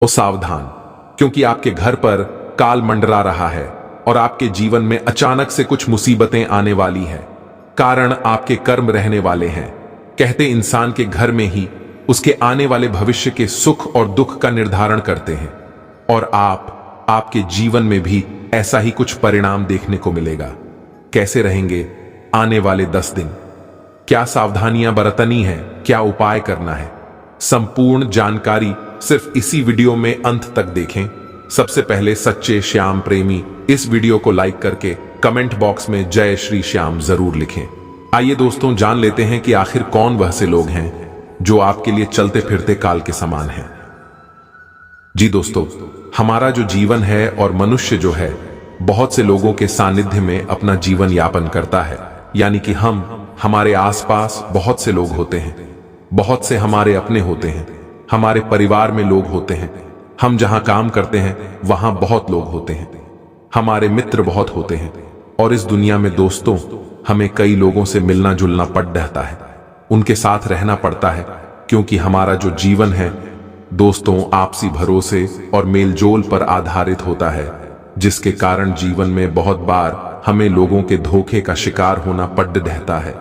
तो सावधान, क्योंकि आपके घर पर काल मंडरा रहा है और आपके जीवन में अचानक से कुछ मुसीबतें आने वाली है। कारण आपके कर्म रहने वाले हैं। कहते इंसान के घर में ही उसके आने वाले भविष्य के सुख और दुख का निर्धारण करते हैं, और आपके जीवन में भी ऐसा ही कुछ परिणाम देखने को मिलेगा। कैसे रहेंगे आने वाले 10 दिन? क्या सावधानियां बरतनी है, क्या उपाय करना है? संपूर्ण जानकारी सिर्फ इसी वीडियो में अंत तक देखें। सबसे पहले सच्चे श्याम प्रेमी इस वीडियो को लाइक करके कमेंट बॉक्स में जय श्री श्याम जरूर लिखें। आइए दोस्तों, जान लेते हैं कि आखिर कौन वह से लोग हैं जो आपके लिए चलते फिरते काल के समान हैं। जी दोस्तों, हमारा जो जीवन है और मनुष्य जो है, बहुत से लोगों के सानिध्य में अपना जीवन यापन करता है। यानी कि हमारे आसपास बहुत से लोग होते हैं, बहुत से हमारे अपने होते हैं, हमारे परिवार में लोग होते हैं, हम जहां काम करते हैं वहां बहुत लोग होते हैं, हमारे मित्र बहुत होते हैं, और इस दुनिया में दोस्तों हमें कई लोगों से मिलना जुलना पड़ रहता है, उनके साथ रहना पड़ता है, क्योंकि हमारा जो जीवन है दोस्तों आपसी भरोसे और मेलजोल पर आधारित होता है, जिसके कारण जीवन में बहुत बार हमें लोगों के धोखे का शिकार होना पड़ रहता है,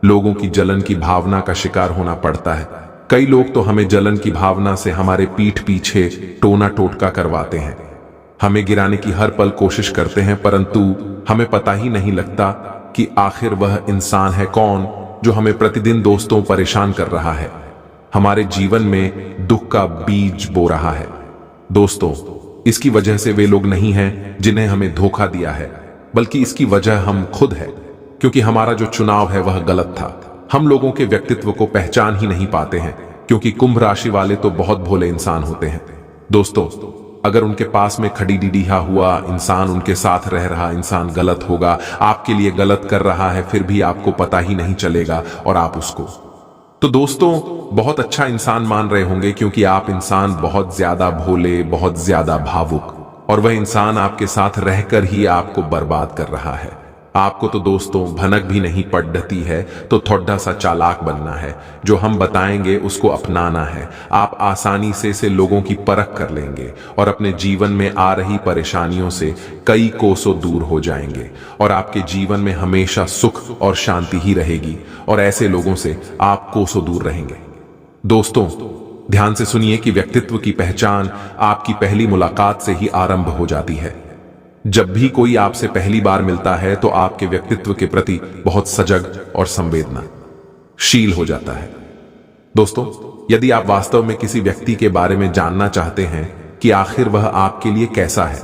लोगों की जलन की भावना का शिकार होना पड़ता है। कई लोग तो हमें जलन की भावना से हमारे पीठ पीछे टोना टोटका करवाते हैं, हमें गिराने की हर पल कोशिश करते हैं, परंतु हमें पता ही नहीं लगता कि आखिर वह इंसान है कौन जो हमें प्रतिदिन दोस्तों परेशान कर रहा है, हमारे जीवन में दुख का बीज बो रहा है। दोस्तों, इसकी वजह से वे लोग नहीं हैं जिन्हें हमें धोखा दिया है, बल्कि इसकी वजह हम खुद है, क्योंकि हमारा जो चुनाव है वह गलत था। हम लोगों के व्यक्तित्व को पहचान ही नहीं पाते हैं, क्योंकि कुंभ राशि वाले तो बहुत भोले इंसान होते हैं। दोस्तों, अगर उनके पास में खड़ी डिडिया हुआ इंसान, उनके साथ रह रहा इंसान गलत होगा, आपके लिए गलत कर रहा है, फिर भी आपको पता ही नहीं चलेगा और आप उसको तो दोस्तों बहुत अच्छा इंसान मान रहे होंगे, क्योंकि आप इंसान बहुत ज्यादा भोले, बहुत ज्यादा भावुक, और वह इंसान आपके साथ रहकर ही आपको बर्बाद कर रहा है। आपको तो दोस्तों भनक भी नहीं पड़ती है, तो थोड़ा सा चालाक बनना है, जो हम बताएंगे उसको अपनाना है। आप आसानी से लोगों की परख कर लेंगे और अपने जीवन में आ रही परेशानियों से कई कोसों दूर हो जाएंगे, और आपके जीवन में हमेशा सुख और शांति ही रहेगी, और ऐसे लोगों से आप कोसों दूर रहेंगे। दोस्तों ध्यान से सुनिए कि व्यक्तित्व की पहचान आपकी पहली मुलाकात से ही आरंभ हो जाती है। जब भी कोई आपसे पहली बार मिलता है तो आपके व्यक्तित्व के प्रति बहुत सजग और संवेदनशील हो जाता है। दोस्तों, यदि आप वास्तव में किसी व्यक्ति के बारे में जानना चाहते हैं कि आखिर वह आपके लिए कैसा है,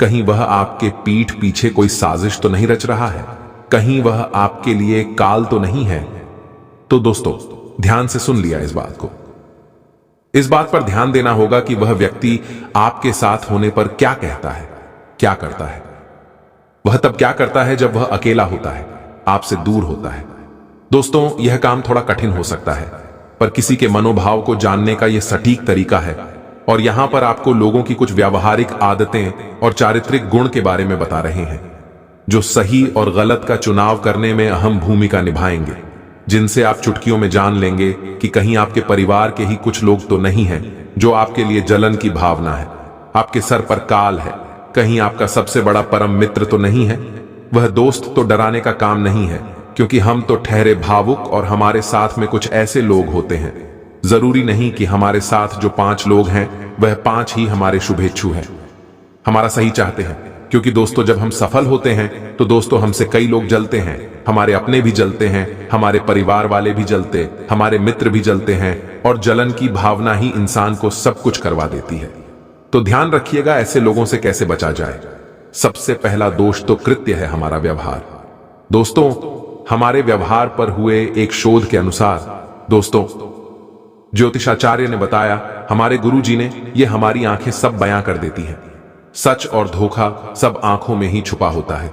कहीं वह आपके पीठ पीछे कोई साजिश तो नहीं रच रहा है, कहीं वह आपके लिए काल तो नहीं है, तो दोस्तों ध्यान से सुन लिया इस बात को। इस बात पर ध्यान देना होगा कि वह व्यक्ति आपके साथ होने पर क्या कहता है, क्या करता है। वह तब क्या करता है जब वह अकेला होता है, आपसे दूर होता है। दोस्तों, यह काम थोड़ा कठिन हो सकता है, पर किसी के मनोभाव को जानने का यह सटीक तरीका है, और यहां पर आपको लोगों की कुछ व्यावहारिक आदतें और चारित्रिक गुण के बारे में बता रहे हैं, जो सही और गलत का चुनाव करने में अहम भूमिका निभाएंगे, जिनसे आप चुटकियों में जान लेंगे कि कहीं आपके परिवार के ही कुछ लोग तो नहीं हैं जो आपके लिए जलन की भावना है, आपके सर पर काल है, कहीं आपका सबसे बड़ा परम मित्र तो नहीं है। वह दोस्त तो डराने का काम नहीं है, क्योंकि हम तो ठहरे भावुक, और हमारे साथ में कुछ ऐसे लोग होते हैं। जरूरी नहीं कि हमारे साथ जो 5 लोग हैं वह 5 ही हमारे शुभेच्छु हैं, हमारा सही चाहते हैं, क्योंकि दोस्तों जब हम सफल होते हैं तो दोस्तों हमसे कई लोग जलते हैं, हमारे अपने भी जलते हैं, हमारे परिवार वाले भी जलते, हमारे मित्र भी जलते हैं, और जलन की भावना ही इंसान को सब कुछ करवा देती है। तो ध्यान रखिएगा ऐसे लोगों से कैसे बचा जाए। सबसे पहला दोष तो कृत्य है, हमारा व्यवहार। दोस्तों, हमारे व्यवहार पर हुए एक शोध के अनुसार दोस्तों ज्योतिषाचार्य ने बताया, हमारे गुरुजी ने, ये हमारी आंखें सब बयां कर देती हैं। सच और धोखा सब आंखों में ही छुपा होता है।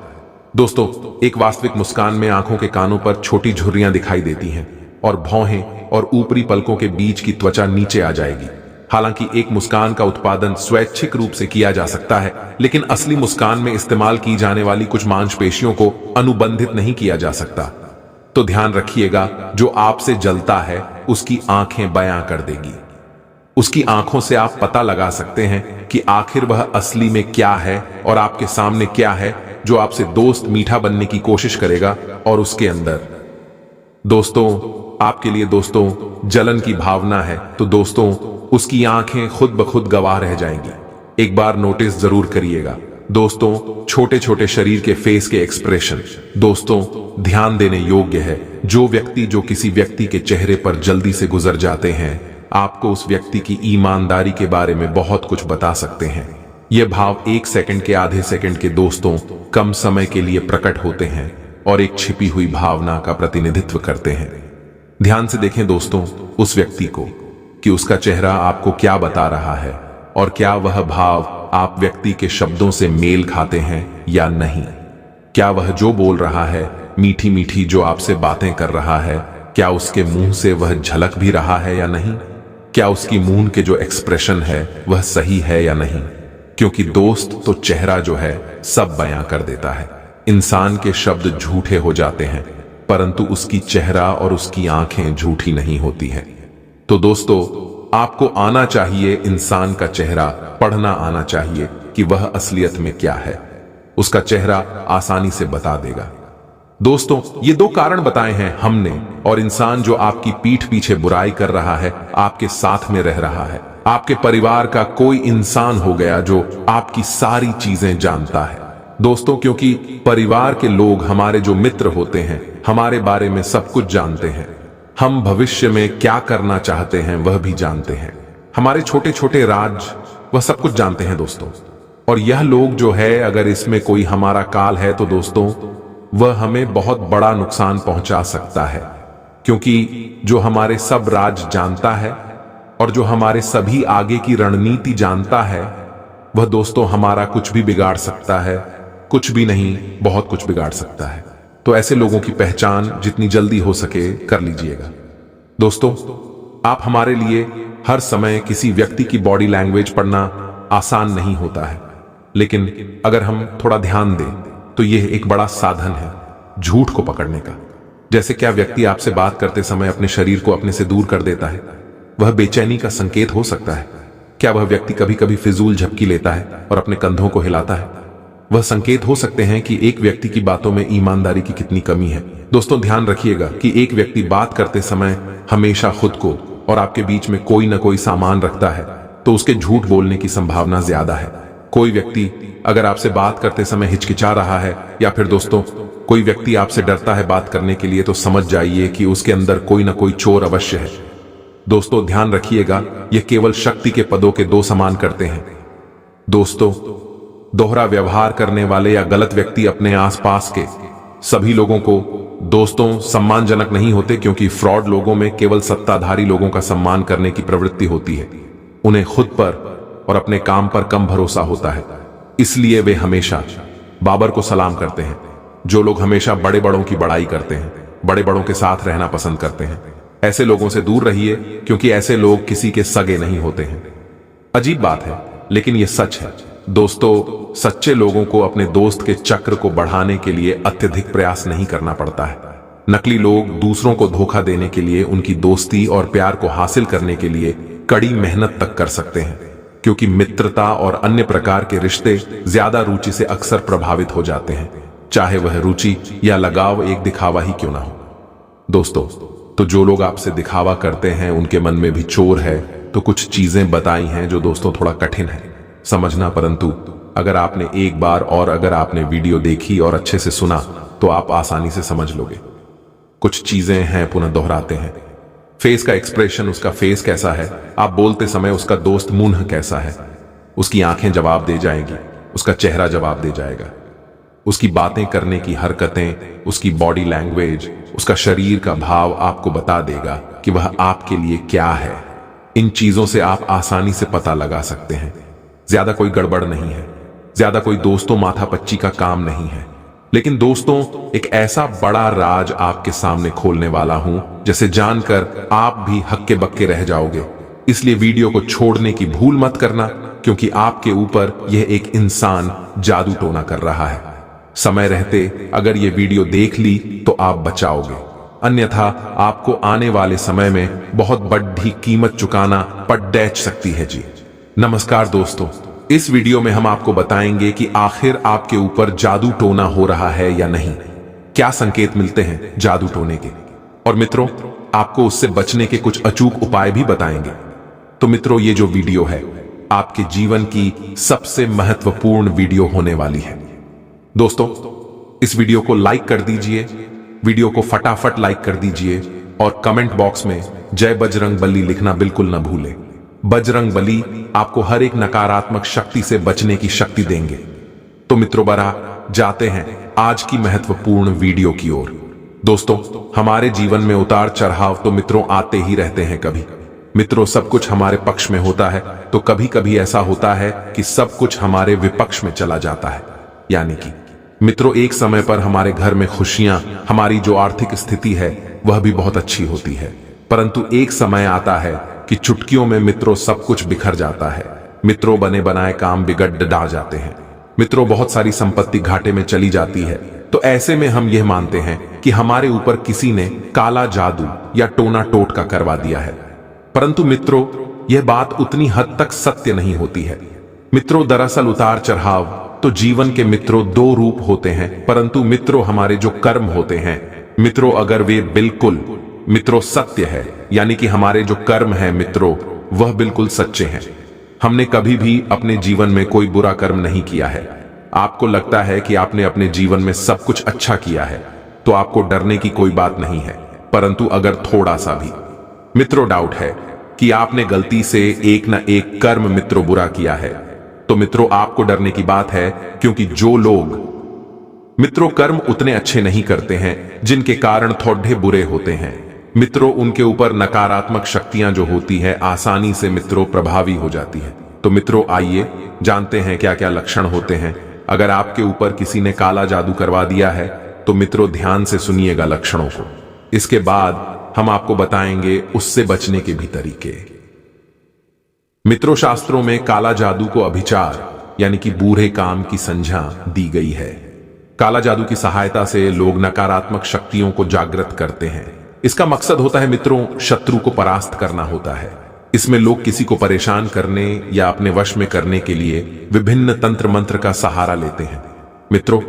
दोस्तों, एक वास्तविक मुस्कान में आंखों के कानों पर छोटी झुर्रियां दिखाई देती हैं, और भौहें और ऊपरी पलकों के बीच की त्वचा नीचे आ जाएगी। हालांकि एक मुस्कान का उत्पादन स्वैच्छिक रूप से किया जा सकता है, लेकिन असली मुस्कान में इस्तेमाल की जाने वाली कुछ मांसपेशियों को अनुबंधित नहीं किया जा सकता। तो ध्यान रखिएगा, जो आपसे जलता है उसकी आंखें बयां कर देगी। उसकी आंखों से आप पता लगा सकते हैं कि आखिर वह असली में क्या है और आपके सामने क्या है जो आपसे दोस्त मीठा बनने की कोशिश करेगा और उसके अंदर दोस्तों आपके लिए दोस्तों जलन की भावना है, तो दोस्तों उसकी आंखें खुद ब खुद गवाह रह जाएंगी। एक बार नोटिस जरूर करिएगा दोस्तों, छोटे छोटे शरीर के फेस के एक्सप्रेशन दोस्तों ध्यान देने योग्य है। जो किसी व्यक्ति के चेहरे पर जल्दी से गुजर जाते हैं, आपको उस व्यक्ति की ईमानदारी के बारे में बहुत कुछ बता सकते हैं। ये भाव 1 सेकंड के आधे सेकंड के दोस्तों कम समय के लिए प्रकट होते हैं और एक छिपी हुई भावना का प्रतिनिधित्व करते हैं। ध्यान से देखें दोस्तों उस व्यक्ति को कि उसका चेहरा आपको क्या बता रहा है और क्या वह भाव आप व्यक्ति के शब्दों से मेल खाते हैं या नहीं। क्या वह जो बोल रहा है, मीठी मीठी जो आपसे बातें कर रहा है, क्या उसके मुंह से वह झलक भी रहा है या नहीं। क्या उसकी मुंह के जो एक्सप्रेशन है वह सही है या नहीं। क्योंकि दोस्त तो चेहरा जो है सब बयां कर देता है। इंसान के शब्द झूठे हो जाते हैं परंतु उसकी चेहरा और उसकी आंखें झूठी नहीं होती हैं। तो दोस्तों आपको आना चाहिए इंसान का चेहरा पढ़ना आना चाहिए कि वह असलियत में क्या है। उसका चेहरा आसानी से बता देगा। दोस्तों ये 2 कारण बताए हैं हमने, और इंसान जो आपकी पीठ पीछे बुराई कर रहा है आपके साथ में रह रहा है। आपके परिवार का कोई इंसान हो गया जो आपकी सारी चीजें जानता है दोस्तों, क्योंकि परिवार के लोग हमारे जो मित्र होते हैं हमारे बारे में सब कुछ जानते हैं। हम भविष्य में क्या करना चाहते हैं वह भी जानते हैं। हमारे छोटे छोटे राज वह सब कुछ जानते हैं दोस्तों। और यह लोग जो है अगर इसमें कोई हमारा काल है तो दोस्तों वह हमें बहुत बड़ा नुकसान पहुंचा सकता है। क्योंकि जो हमारे सब राज जानता है और जो हमारे सभी आगे की रणनीति जानता है वह दोस्तों हमारा कुछ भी बिगाड़ सकता है। कुछ भी नहीं, बहुत कुछ बिगाड़ सकता है। तो ऐसे लोगों की पहचान जितनी जल्दी हो सके कर लीजिएगा। दोस्तों आप हमारे लिए हर समय किसी व्यक्ति की बॉडी लैंग्वेज पढ़ना आसान नहीं होता है, लेकिन अगर हम थोड़ा ध्यान दें तो यह एक बड़ा साधन है झूठ को पकड़ने का। जैसे क्या व्यक्ति आपसे बात करते समय अपने शरीर को अपने से दूर कर देता है, वह बेचैनी का संकेत हो सकता है। क्या वह व्यक्ति कभी कभी फिजूल झपकी लेता है और अपने कंधों को हिलाता है, वह संकेत हो सकते हैं कि एक व्यक्ति की बातों में ईमानदारी की कितनी कमी है। दोस्तों ध्यान रखिएगा कि एक व्यक्ति बात करते समय हमेशा खुद को और आपके बीच में कोई ना कोई सामान रखता है तो उसके झूठ बोलने की संभावना ज्यादा है। कोई व्यक्ति अगर आपसे बात करते समय हिचकिचा रहा है या फिर दोस्तों कोई व्यक्ति आपसे डरता है बात करने के लिए, तो समझ जाइए कि उसके अंदर कोई ना कोई चोर अवश्य है। दोस्तों ध्यान रखिएगा यह केवल शक्ति के पदों के 2 समान करते हैं। दोस्तों दोहरा व्यवहार करने वाले या गलत व्यक्ति अपने आसपास के सभी लोगों को दोस्तों सम्मानजनक नहीं होते, क्योंकि फ्रॉड लोगों में केवल सत्ताधारी लोगों का सम्मान करने की प्रवृत्ति होती है। उन्हें खुद पर और अपने काम पर कम भरोसा होता है, इसलिए वे हमेशा बाबर को सलाम करते हैं। जो लोग हमेशा बड़े बड़ों की बड़ाई करते हैं, बड़े बड़ों के साथ रहना पसंद करते हैं, ऐसे लोगों से दूर रहिए, क्योंकि ऐसे लोग किसी के सगे नहीं होते हैं। अजीब बात है लेकिन यह सच है दोस्तों। सच्चे लोगों को अपने दोस्त के चक्र को बढ़ाने के लिए अत्यधिक प्रयास नहीं करना पड़ता है। नकली लोग दूसरों को धोखा देने के लिए, उनकी दोस्ती और प्यार को हासिल करने के लिए कड़ी मेहनत तक कर सकते हैं, क्योंकि मित्रता और अन्य प्रकार के रिश्ते ज्यादा रुचि से अक्सर प्रभावित हो जाते हैं, चाहे वह रुचि या लगाव एक दिखावा ही क्यों ना हो। दोस्तों तो जो लोग आपसे दिखावा करते हैं उनके मन में भी चोर है। तो कुछ चीजें बताई हैं जो दोस्तों थोड़ा कठिन है समझना, परंतु अगर आपने एक बार और अगर आपने वीडियो देखी और अच्छे से सुना तो आप आसानी से समझ लोगे। कुछ चीजें हैं, पुनः दोहराते हैं। फेस का एक्सप्रेशन, उसका फेस कैसा है, आप बोलते समय उसका दोस्त मुंह कैसा है, उसकी आंखें जवाब दे जाएंगी, उसका चेहरा जवाब दे जाएगा, उसकी बातें करने की हरकतें, उसकी बॉडी लैंग्वेज, उसका शरीर का भाव आपको बता देगा कि वह आपके लिए क्या है। इन चीजों से आप आसानी से पता लगा सकते हैं। ज्यादा कोई गड़बड़ नहीं है, ज्यादा कोई दोस्तों माथापच्ची का काम नहीं है, लेकिन दोस्तों एक ऐसा बड़ा राज आपके सामने खोलने वाला हूं जिसे जानकर आप भी हक्के बक्के रह जाओगे। इसलिए वीडियो को छोड़ने की भूल मत करना, क्योंकि आपके ऊपर यह एक इंसान जादू टोना कर रहा है। समय रहते अगर यह वीडियो देख ली तो आप बचाओगे। अन्यथा आपको आने वाले समय में बहुत बड़ी कीमत चुकाना पड़ सकती है जी। नमस्कार दोस्तों, इस वीडियो में हम आपको बताएंगे कि आखिर आपके ऊपर जादू टोना हो रहा है या नहीं, क्या संकेत मिलते हैं जादू टोने के, और मित्रों आपको उससे बचने के कुछ अचूक उपाय भी बताएंगे। तो मित्रों ये जो वीडियो है आपके जीवन की सबसे महत्वपूर्ण वीडियो होने वाली है। दोस्तों इस वीडियो को लाइक कर दीजिए, वीडियो को फटाफट लाइक कर दीजिए और कमेंट बॉक्स में जय बजरंग बली लिखना बिल्कुल न भूलें। बजरंग बली आपको हर एक नकारात्मक शक्ति से बचने की शक्ति देंगे। तो मित्रों बरा जाते हैं आज की महत्वपूर्ण वीडियो की ओर। दोस्तों हमारे जीवन में उतार चढ़ाव तो मित्रों आते ही रहते हैं। कभी मित्रों सब कुछ हमारे पक्ष में होता है तो कभी कभी ऐसा होता है कि सब कुछ हमारे विपक्ष में चला जाता है। यानी कि मित्रों एक समय पर हमारे घर में खुशियां, हमारी जो आर्थिक स्थिति है वह भी बहुत अच्छी होती है, परंतु एक समय आता है कि चुटकियों में मित्रों सब कुछ बिखर जाता है। मित्रों बने बनाए काम बिगड़ डा जाते हैं। मित्रों बहुत सारी संपत्ति घाटे में चली जाती है। तो ऐसे में हम यह मानते हैं कि हमारे ऊपर किसी ने काला जादू या टोना टोटका करवा दिया है, परंतु मित्रों यह बात उतनी हद तक सत्य नहीं होती है। मित्रों दरअसल उतार चढ़ाव तो जीवन के मित्रों दो रूप होते हैं, परंतु मित्रों हमारे जो कर्म होते हैं मित्रों अगर वे बिल्कुल मित्रों सत्य है, यानी कि हमारे जो कर्म है मित्रों वह बिल्कुल सच्चे हैं। हमने कभी भी अपने जीवन में कोई बुरा कर्म नहीं किया है। आपको लगता है कि आपने अपने जीवन में सब कुछ अच्छा किया है तो आपको डरने की कोई बात नहीं है, परंतु अगर थोड़ा सा भी मित्रों डाउट है कि आपने गलती से एक ना एक कर्म मित्रों बुरा किया है तो मित्रों आपको डरने की बात है, क्योंकि जो लोग मित्रों कर्म उतने अच्छे नहीं करते हैं जिनके कारण थोड़े बुरे होते हैं मित्रों उनके ऊपर नकारात्मक शक्तियां जो होती है आसानी से मित्रों प्रभावी हो जाती है। तो मित्रों आइए जानते हैं क्या क्या लक्षण होते हैं। अगर आपके ऊपर किसी ने काला जादू करवा दिया है तो मित्रों ध्यान से सुनिएगा लक्षणों को। इसके बाद हम आपको बताएंगे उससे बचने के भी तरीके। मित्रों शास्त्रों में काला जादू को अभिचार यानी कि बुरे काम की संज्ञा दी गई है। काला जादू की सहायता से लोग नकारात्मक शक्तियों को जागृत करते हैं। इसका मकसद होता है मित्रों शत्रु को परास्त करना होता है। इसमें लोग किसी को परेशान करने या अपने वश में करने के लिए विभिन्न तंत्र मंत्र का सहारा लेते हैं। मित्रों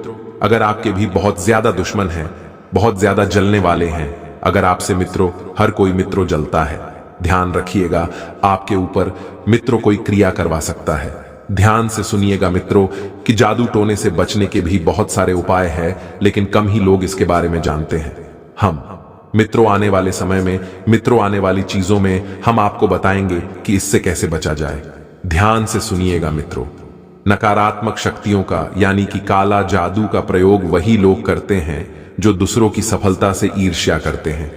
अगर आपके भी बहुत ज्यादा दुश्मन हैं, बहुत ज्यादा जलने वाले हैं, अगर आपसे मित्रों हर कोई मित्रों जलता है, ध्यान रखिएगा आपके ऊपर मित्रों कोई क्रिया करवा सकता है। ध्यान से सुनिएगा मित्रों कि जादू टोने से बचने के भी बहुत सारे उपाय हैं, लेकिन कम ही लोग इसके बारे में जानते हैं। हम मित्रों आने वाले समय में मित्रों आने वाली चीजों में हम आपको बताएंगे कि इससे कैसे बचा जाए। ध्यान से सुनिएगा मित्रों, नकारात्मक शक्तियों का यानी कि काला जादू का प्रयोग वही लोग करते हैं जो दूसरों की सफलता से ईर्ष्या करते हैं।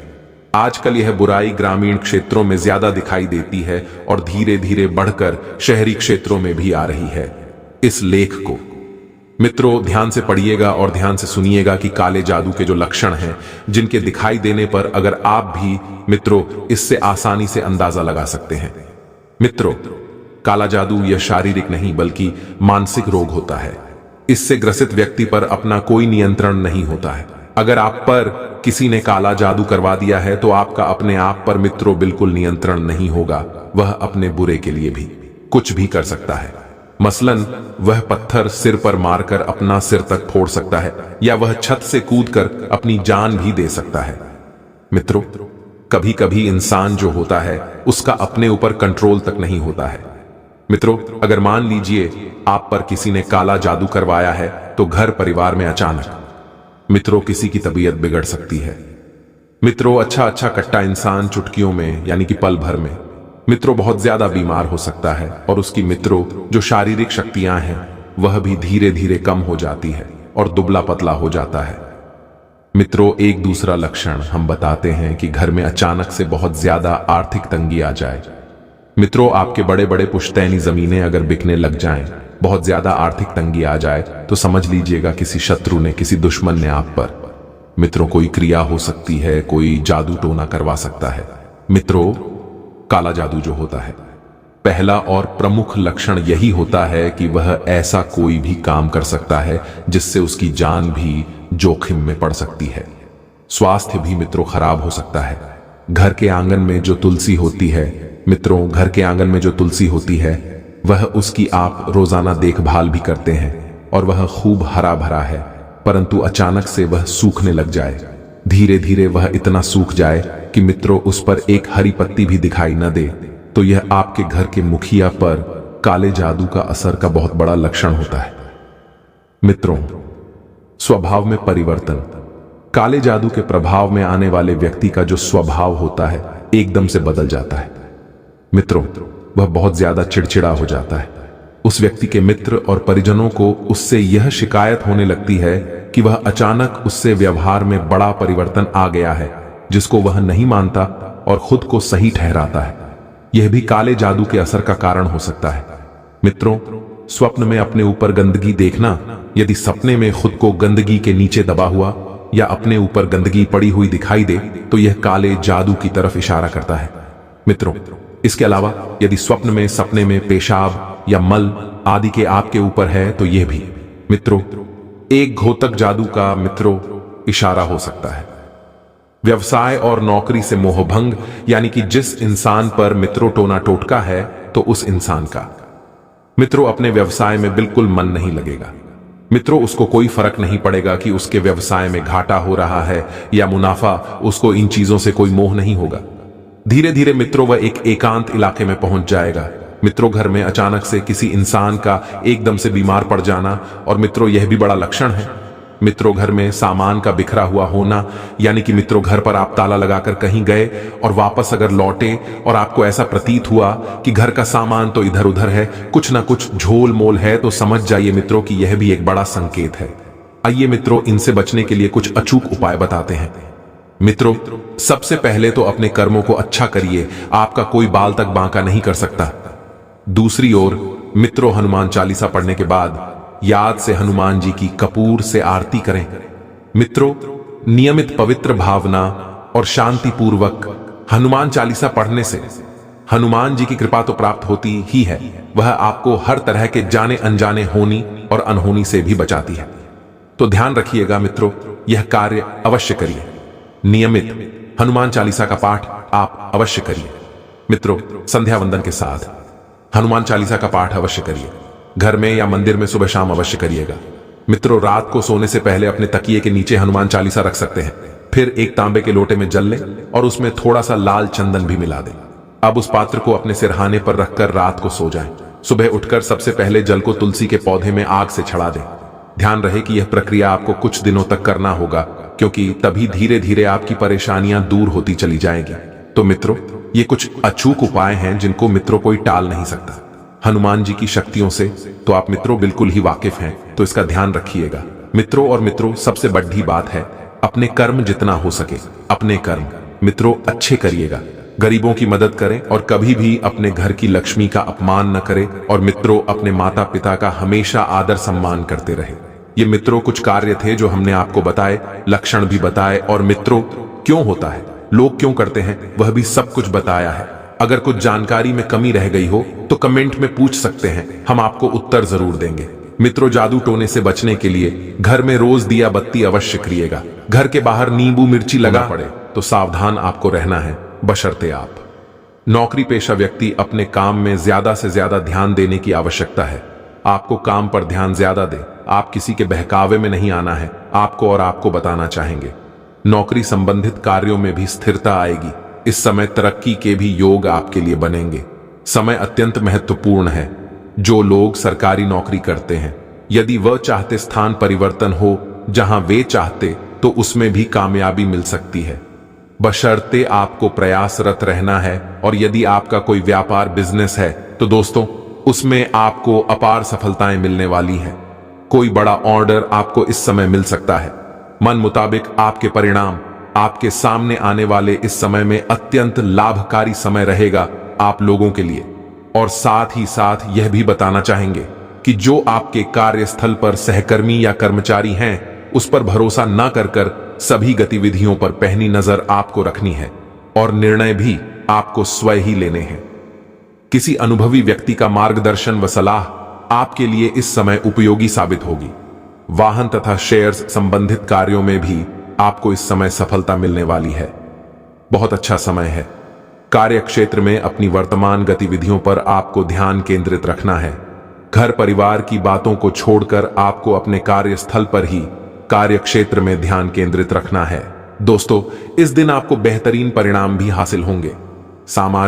आजकल यह बुराई ग्रामीण क्षेत्रों में ज्यादा दिखाई देती है और धीरे धीरे बढ़कर शहरी क्षेत्रों में भी आ रही है। इस लेख को मित्रों ध्यान से पढ़िएगा और ध्यान से सुनिएगा कि काले जादू के जो लक्षण हैं जिनके दिखाई देने पर अगर आप भी मित्रों इससे आसानी से अंदाजा लगा सकते हैं। मित्रों काला जादू यह शारीरिक नहीं बल्कि मानसिक रोग होता है। इससे ग्रसित व्यक्ति पर अपना कोई नियंत्रण नहीं होता है। अगर आप पर किसी ने काला जादू करवा दिया है तो आपका अपने आप पर मित्रों बिल्कुल नियंत्रण नहीं होगा। वह अपने बुरे के लिए भी कुछ भी कर सकता है। मसलन वह पत्थर सिर पर मारकर अपना सिर तक फोड़ सकता है या वह छत से कूदकर अपनी जान भी दे सकता है। मित्रों कभी कभी इंसान जो होता है उसका अपने ऊपर कंट्रोल तक नहीं होता है। मित्रों अगर मान लीजिए आप पर किसी ने काला जादू करवाया है तो घर परिवार में अचानक मित्रों किसी की तबीयत बिगड़ सकती है। मित्रों अच्छा कट्टा इंसान चुटकियों में यानी कि पल भर में मित्रों बहुत ज्यादा बीमार हो सकता है और उसकी मित्रों जो शारीरिक शक्तियां हैं वह भी धीरे धीरे कम हो जाती है और दुबला पतला हो जाता है। मित्रों एक दूसरा लक्षण हम बताते हैं कि घर में अचानक से बहुत ज्यादा आर्थिक तंगी आ जाए। मित्रों आपके बड़े बड़े पुश्तैनी जमीनें अगर बिकने लग जाएं, बहुत ज्यादा आर्थिक तंगी आ जाए तो समझ लीजिएगा किसी शत्रु ने किसी दुश्मन ने आप पर मित्रों कोई क्रिया हो सकती है, कोई जादू टोना करवा सकता है। मित्रों काला जादू जो होता है पहला और प्रमुख लक्षण यही होता है कि वह ऐसा कोई भी काम कर सकता है जिससे उसकी जान भी जोखिम में पड़ सकती है। स्वास्थ्य भी मित्रों खराब हो सकता है। घर के आंगन में जो तुलसी होती है मित्रों, घर के आंगन में जो तुलसी होती है वह उसकी आप रोजाना देखभाल भी करते हैं और वह खूब हरा भरा है, परंतु अचानक से वह सूखने लग जाए। धीरे धीरे वह इतना सूख जाए कि मित्रों उस पर एक हरी पत्ती भी दिखाई न दे, तो यह आपके घर के मुखिया पर काले जादू का असर का बहुत बड़ा लक्षण होता है। मित्रों, स्वभाव में परिवर्तन। काले जादू के प्रभाव में आने वाले व्यक्ति का जो स्वभाव होता है एकदम से बदल जाता है। मित्रों, वह बहुत ज्यादा चिड़चिड़ा हो जाता है। उस व्यक्ति के मित्र और परिजनों को उससे यह शिकायत होने लगती है कि वह अचानक उससे व्यवहार में बड़ा परिवर्तन आ गया है, जिसको वह नहीं मानता और खुद को सही ठहराता है। यह भी काले जादू के असर का कारण हो सकता है। मित्रों, स्वप्न में अपने ऊपर गंदगी देखना, यदि सपने में खुद को गंदगी के नीचे दबा हुआ या अपने ऊपर गंदगी पड़ी हुई दिखाई दे तो यह काले जादू की तरफ इशारा करता है। मित्रों, इसके अलावा यदि स्वप्न में सपने में पेशाब या मल आदि के आपके ऊपर है तो यह भी मित्रों एक घोतक जादू का मित्रों इशारा हो सकता है। व्यवसाय और नौकरी से मोहभंग, यानी कि जिस इंसान पर मित्रों टोना टोटका है तो उस इंसान का मित्रों अपने व्यवसाय में बिल्कुल मन नहीं लगेगा। मित्रों, उसको कोई फर्क नहीं पड़ेगा कि उसके व्यवसाय में घाटा हो रहा है या मुनाफा, उसको इन चीजों से कोई मोह नहीं होगा। धीरे धीरे मित्रों वह एक एकांत इलाके में पहुंच जाएगा। मित्रों, घर में अचानक से किसी इंसान का एकदम से बीमार पड़ जाना, और मित्रों यह भी बड़ा लक्षण है। मित्रों, घर में सामान का बिखरा हुआ होना, यानी कि मित्रों घर पर आप ताला लगाकर कहीं गए और वापस अगर लौटे और आपको ऐसा प्रतीत हुआ कि घर का सामान तो इधर उधर है, कुछ ना कुछ झोल मोल है, तो समझ जाइए मित्रों कि यह भी एक बड़ा संकेत है। आइए मित्रों इनसे बचने के लिए कुछ अचूक उपाय बताते हैं। मित्रों, सबसे पहले तो अपने कर्मों को अच्छा करिए, आपका कोई बाल तक बांका नहीं कर सकता। दूसरी ओर मित्रों, हनुमान चालीसा पढ़ने के बाद याद से हनुमान जी की कपूर से आरती करें। मित्रों, नियमित पवित्र भावना और शांति पूर्वक हनुमान चालीसा पढ़ने से हनुमान जी की कृपा तो प्राप्त होती ही है, वह आपको हर तरह के जाने अनजाने होनी और अनहोनी से भी बचाती है। तो ध्यान रखिएगा मित्रों, यह कार्य अवश्य करिए। नियमित हनुमान चालीसा का पाठ आप अवश्य करिए। मित्रों, संध्या वंदन के साथ हनुमान चालीसा का पाठ अवश्य करिए। घर में या मंदिर में सुबह शाम अवश्य करिएगा। मित्रों, रात को सोने से पहले अपने तकिए के नीचे हनुमान चालीसा रख सकते हैं। फिर एक तांबे के लोटे में जल लें और उसमें थोड़ा सा लाल चंदन भी मिला दें। अब उस पात्र को अपने सिरहाने पर रखकर रात को सो जाएं। सुबह उठकर सबसे पहले जल को तुलसी के पौधे में आग से चढ़ा दें। ध्यान रहे कि यह प्रक्रिया आपको कुछ दिनों तक करना होगा, क्योंकि तभी धीरे धीरे आपकी परेशानियां दूर होती चली जाएंगी। तो मित्रों, ये कुछ अचूक उपाय हैं जिनको मित्रों कोई टाल नहीं सकता। हनुमान जी की शक्तियों से तो आप मित्रों बिल्कुल ही वाकिफ हैं, तो इसका ध्यान रखिएगा। मित्रों और मित्रों, सबसे बड़ी बात है अपने कर्म जितना हो सके अपने कर्म मित्रों अच्छे करिएगा। गरीबों की मदद करें और कभी भी अपने घर की लक्ष्मी का अपमान न करें, और मित्रों अपने माता पिता का हमेशा आदर सम्मान करते रहे। ये मित्रों कुछ कार्य थे जो हमने आपको बताए, लक्षण भी बताए, और मित्रों क्यों होता है, लोग क्यों करते हैं, वह भी सब कुछ बताया है। अगर कुछ जानकारी में कमी रह गई हो तो कमेंट में पूछ सकते हैं, हम आपको उत्तर जरूर देंगे। मित्रों, जादू टोने से बचने के लिए घर में रोज दिया बत्ती अवश्य करिएगा। घर के बाहर नींबू मिर्ची लगा पड़े तो सावधान आपको रहना है, बशर्ते आप नौकरी पेशा व्यक्ति अपने काम में ज्यादा से ज्यादा ध्यान देने की आवश्यकता है। आपको काम पर ध्यान ज्यादा दे, आप किसी के बहकावे में नहीं आना है, आपको और आपको बताना चाहेंगे। नौकरी संबंधित कार्यों में भी स्थिरता आएगी। इस समय तरक्की के भी योग आपके लिए बनेंगे। समय अत्यंत महत्वपूर्ण है। जो लोग सरकारी नौकरी करते हैं, यदि वह चाहते स्थान परिवर्तन हो जहां वे चाहते, तो उसमें भी कामयाबी मिल सकती है, बशर्ते आपको प्रयासरत रहना है। और यदि आपका कोई व्यापार बिजनेस है तो दोस्तों उसमें आपको अपार सफलताएं मिलने वाली है। कोई बड़ा ऑर्डर आपको इस समय मिल सकता है। मन मुताबिक आपके परिणाम आपके सामने आने वाले इस समय में अत्यंत लाभकारी समय रहेगा आप लोगों के लिए। और साथ ही साथ यह भी बताना चाहेंगे कि जो आपके कार्यस्थल पर सहकर्मी या कर्मचारी हैं, उस पर भरोसा न कर सभी गतिविधियों पर पैनी नजर आपको रखनी है, और निर्णय भी आपको स्वयं ही लेने हैं। किसी अनुभवी व्यक्ति का मार्गदर्शन व सलाह आपके लिए इस समय उपयोगी साबित होगी। वाहन तथा शेयर्स संबंधित कार्यों में भी आपको इस समय सफलता मिलने वाली है। बहुत अच्छा समय है। कार्य क्षेत्र में अपनी वर्तमान गतिविधियों पर आपको ध्यान केंद्रित रखना है। घर परिवार की बातों को छोड़कर आपको अपने कार्यस्थल पर ही कार्य क्षेत्र में ध्यान केंद्रित रखना है। दोस्तों, इस दिन आपको बेहतरीन परिणाम भी हासिल होंगे। सामाजिक